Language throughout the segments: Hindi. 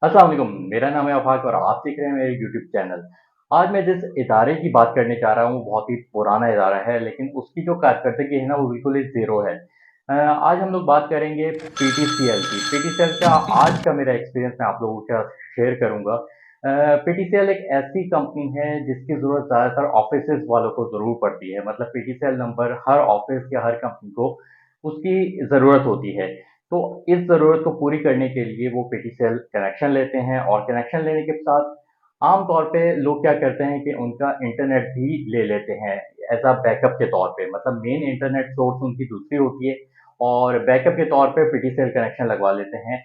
अस्सलाम वालेकुम, मेरा नाम है आफाक और आप देख रहे हैं मेरे यूट्यूब चैनल। आज मैं जिस इदारे की बात करने जा रहा हूँ, बहुत ही पुराना इदारा है, लेकिन उसकी जो कारकर्दगी है ना, वो बिल्कुल ही ज़ीरो है। आज हम लोग बात करेंगे पीटीसीएल की। पीटीसीएल का आज का मेरा एक्सपीरियंस मैं आप लोगों के साथ शेयर करूँगा। पीटीसीएल एक ऐसी कंपनी है जिसकी ज़रूरत ज़्यादातर ऑफ़िसेज़ वालों को ज़रूर पड़ती है। मतलब पीटीसीएल नंबर हर ऑफ़िस या हर कंपनी को उसकी ज़रूरत होती है। तो इस ज़रूरत को पूरी करने के लिए वो पीटीसीएल कनेक्शन लेते हैं और कनेक्शन लेने के साथ आम तौर पे लोग क्या करते हैं कि उनका इंटरनेट भी ले लेते हैं एज़ अ बैकअप के तौर पे। मतलब मेन इंटरनेट सोर्स उनकी दूसरी होती है और बैकअप के तौर पे पीटीसीएल कनेक्शन लगवा लेते हैं।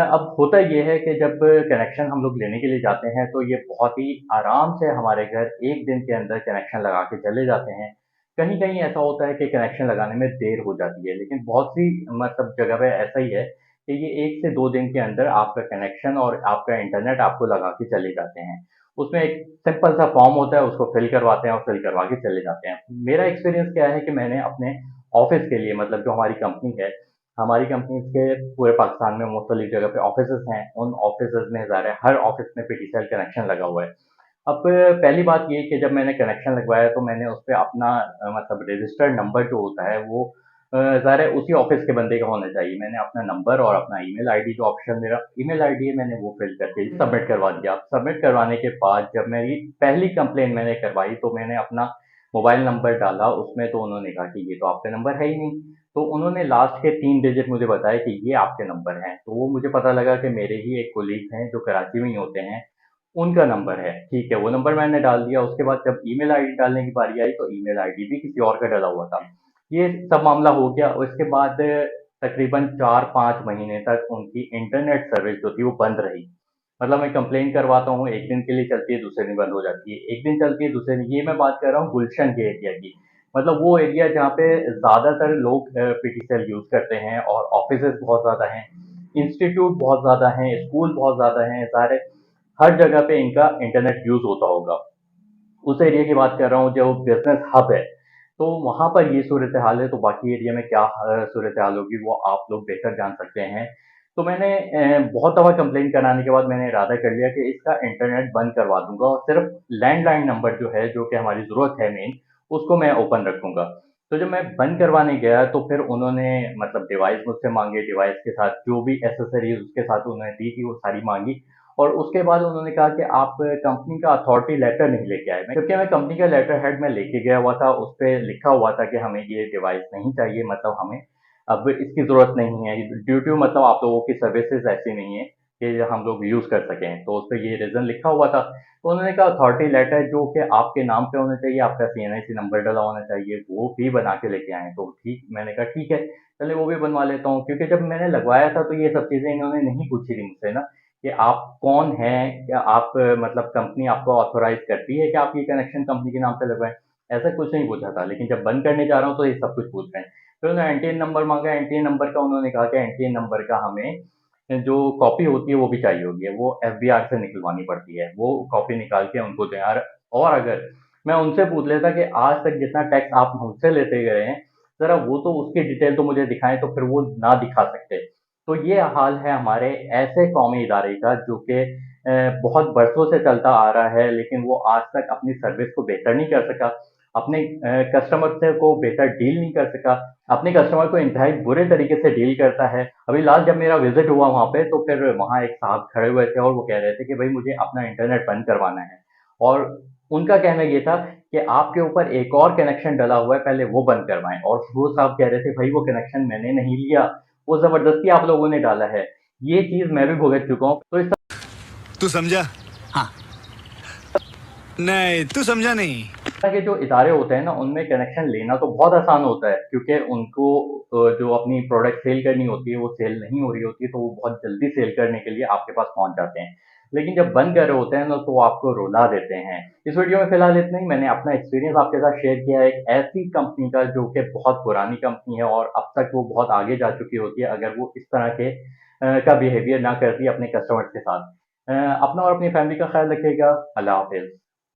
अब होता ये है कि जब कनेक्शन हम लोग लेने के लिए जाते हैं तो ये बहुत ही आराम से हमारे घर 1 दिन के अंदर कनेक्शन लगा के चले जाते हैं। कहीं-कहीं ऐसा होता है कि कनेक्शन लगाने में देर हो जाती है, लेकिन बहुत सी मतलब जगह पे ऐसा ही है कि ये 1 से 2 दिन के अंदर आपका कनेक्शन और आपका इंटरनेट आपको लगा के चले जाते हैं। उसमें एक सिंपल सा फॉर्म होता है, उसको फिल करवाते हैं और फिल करवा के चले जाते हैं। मेरा एक्सपीरियंस क्या है कि मैंने अपने ऑफ़िस के लिए मतलब जो हमारी कंपनी है, हमारी कंपनी के पूरे पाकिस्तान में मुख्तलिफ जगह पे ऑफ़िसेज़ हैं, उन ऑफ़िसेज़ में ज़ाहिर है हर ऑफ़िस में पीटीसीएल कनेक्शन लगा हुआ है। अब पहली बात ये कि जब मैंने कनेक्शन लगवाया तो मैंने उसपे अपना मतलब रजिस्टर्ड नंबर जो होता है वो ज़ाहिर है उसी ऑफ़िस के बंदे का होना चाहिए। मैंने अपना नंबर और अपना ईमेल आईडी जो ऑप्शन मेरा ईमेल आईडी है मैंने वो फ़िल करके सबमिट करवा दिया। सबमिट करवाने के बाद जब मेरी पहली कंप्लेंट मैंने करवाई तो मैंने अपना मोबाइल नंबर डाला उसमें तो उन्होंने कहा कि ये तो आपका नंबर है ही नहीं। तो उन्होंने लास्ट के 3 डिजिट मुझे बताए कि ये आपके नंबर हैं। तो वो मुझे पता लगा कि मेरे ही एक कोलीग हैं जो कराची में ही होते हैं उनका नंबर है, ठीक है, वो नंबर मैंने डाल दिया, उसके बाद जब ईमेल आईडी डालने की बारी आई, तो ईमेल आईडी भी किसी और का डला हुआ था। ये सब मामला हो गया, उसके बाद तकरीबन 4-5 महीने तक उनकी इंटरनेट सर्विस जो थी वो बंद रही। मतलब मैं कंप्लेन करवाता हूँ, 1 दिन के लिए चलती है, दूसरे दिन बंद हो जाती है। 1 दिन चलती है, दूसरे दिन ये मैं बात कर रहा हूँ गुलशन के एरिया की। मतलब वो एरिया जहाँ पे ज़्यादातर लोग पीटीसीएल यूज़ करते हैं और ऑफ़िसेज़ बहुत ज़्यादा हैं, इंस्टीट्यूट बहुत ज़्यादा हैं, स्कूल बहुत ज़्यादा हैं, ज़ाहिर है हर जगह पे इनका इंटरनेट यूज़ होता होगा। उस एरिया की बात कर रहा हूँ जो बिज़नेस हब है, तो वहाँ पर ये सूरत-ए-हाल है, तो बाकी एरिया में क्या सूरत-ए-हाल होगी वो आप लोग बेहतर जान सकते हैं। तो मैंने बहुत दफ़ा कंप्लेंट कराने के बाद मैंने इरादा कर लिया कि इसका इंटरनेट बंद करवा दूँगा और सिर्फ़ लैंडलाइन नंबर जो है, जो कि हमारी ज़रूरत है मेन, उसको मैं ओपन रखूँगा। तो जब मैं बंद करवाने गया तो फिर उन्होंने मतलब डिवाइस मुझसे माँगे, डिवाइस के साथ जो भी एक्सेसरीज़ उसके साथ उन्होंने दी थी, वो सारी माँगी और उसके बाद उन्होंने कहा कि आप कंपनी का अथॉरिटी लेटर नहीं लेके आए। क्योंकि मैं कंपनी का लेटर हेड में लेके गया हुआ था, उस पे लिखा हुआ था कि हमें ये डिवाइस नहीं चाहिए, मतलब हमें अब इसकी ज़रूरत नहीं है। ड्यू टू मतलब आप लोगों की सर्विसेज़ ऐसी नहीं है कि हम लोग यूज़ कर सकें, तो उसपे ये रीज़न लिखा हुआ था। तो उन्होंने कहा अथॉरिटी लेटर जो कि आपके नाम पे होना चाहिए, आपका सीएनआईसी नंबर डला होना चाहिए, वो भी बना के लेके आएँ। तो ठीक मैंने कहा ठीक है, चलिए वो भी बनवा लेता हूँ। क्योंकि जब मैंने लगवाया था तो ये सब चीज़ें इन्होंने नहीं पूछी थी मुझसे ना। कि आप कौन हैं? क्या आप मतलब कंपनी आपको ऑथराइज़ करती है कि आप ये कनेक्शन कंपनी के नाम पे लगवाएँ? ऐसा कुछ नहीं पूछा था, लेकिन जब बंद करने जा रहा हूँ तो ये सब कुछ पूछ रहे हैं। फिर उन्होंने एनटीएन नंबर माँगा, एनटीएन नंबर का उन्होंने कहा कि एनटीएन नंबर का हमें जो कॉपी होती है वो भी चाहिए होगी है, वो एफबीआर से निकलवानी पड़ती है। वो कॉपी निकाल के उनको दें और अगर मैं उनसे पूछ लेता कि आज तक जितना टैक्स आप मुझसे लेते गए हैं, ज़रा वो तो उसकी डिटेल तो मुझे दिखाएँ, तो फिर वो ना दिखा सकते। तो ये हाल है हमारे ऐसे कौमी इदारे का जो कि बहुत बरसों से चलता आ रहा है, लेकिन वो आज तक अपनी सर्विस को बेहतर नहीं कर सका, अपने कस्टमर से को बेहतर डील नहीं कर सका, अपने कस्टमर को इंतहाई बुरे तरीके से डील करता है। अभी लास्ट जब मेरा विज़िट हुआ वहाँ पे तो फिर वहाँ एक साहब खड़े हुए थे और वो कह रहे थे कि भई मुझे अपना इंटरनेट बंद करवाना है और उनका कहना ये था कि आपके ऊपर एक और कनेक्शन डला हुआ है, पहले वो बंद करवाएँ और वो साहब कह रहे थे भई वो कनेक्शन मैंने नहीं लिया, वो ज़बरदस्ती आप लोगों ने डाला है। ये चीज़ मैं भी भुगत चुका हूँ। तो इस तू समझा? हाँ। नहीं, तू समझा नहीं। तरह के जो इदारे होते हैं ना, उनमें कनेक्शन लेना तो बहुत आसान होता है क्योंकि उनको जो अपनी प्रोडक्ट सेल करनी होती है, वो सेल नहीं हो रही होती है, तो वो बहुत जल्दी सेल करने के लिए आपके पास पहुँच जाते हैं। लेकिन जब बंद कर रहे होते हैं ना, तो वो आपको रुला देते हैं। इस वीडियो में फिलहाल इतना ही। मैंने अपना एक्सपीरियंस आपके साथ शेयर किया है, एक ऐसी कंपनी का जो कि बहुत पुरानी कंपनी है और अब तक वो बहुत आगे जा चुकी होती है, अगर वो इस तरह के का बिहेवियर ना करती अपने कस्टमर्स के साथ। अपना और अपनी फैमिली का ख्याल रखिएगा। अल्लाह हाफ़िज़।